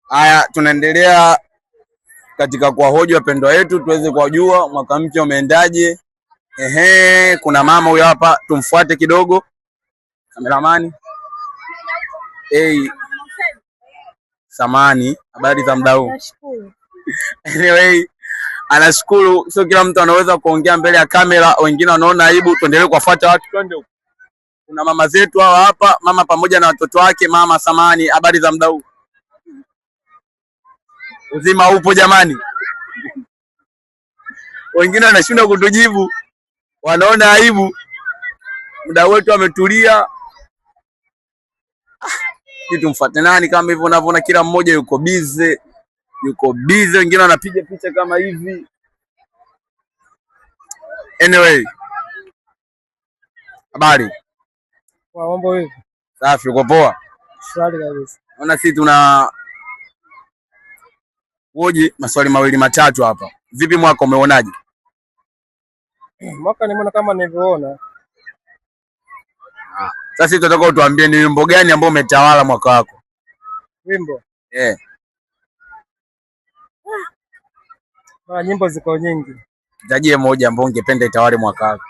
Haya, tunaendelea katika kuwahoji wapendwa wetu tuweze kuwajua mwaka mpya umeendaje. Kuna mama huyo hapa, tumfuate kidogo. Kameramani. Samani, habari za muda huu? Anyway, anashukuru. Sio kila mtu anaweza kuongea mbele ya kamera, wengine wanaona aibu. Tuendelee kuwafuata watu, twende huko. Kuna mama zetu hawa hapa, mama pamoja na watoto wake. Mama Samani, habari za muda huu? Uzima upo jamani? Wengine wanashindwa kutujibu, wanaona aibu. Muda wetu ametulia. Tumfuate nani kama hivyo unavyoona, kila mmoja yuko busy. Wengine wanapiga picha kama hivi. Anyway, habari? Mambo vipi? Safi, uko poa? Shwari kabisa. Naona sisi tuna woje maswali mawili matatu hapa. Vipi mwaka umeonaje? Mwaka nimeona kama nilivyoona. Sasa tunataka utuambie ni wimbo gani ambao umetawala mwaka wako? Wimbo? Nyimbo ziko nyingi. Tajie moja ambao ungependa itawale mwaka wako.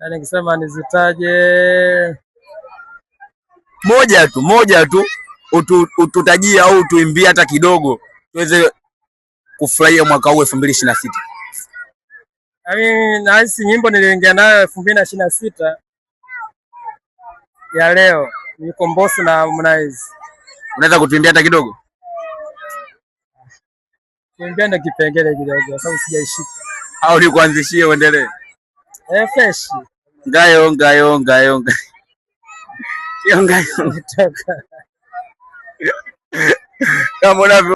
Yaani nikisema nizitaje moja tu ututajie au tuimbie hata kidogo tuweze kufurahia mwaka huu 2026. Yaani nahisi nyimbo niliingia nayo 2026 ya leo ni Kombosi na Harmonize. Unaweza kutuimbia hata kidogo? Niambia ndo kipengele kidogo sababu sijaishika. Au nikuanzishie uendelee? Fresh. Ngayo. Kama unavyo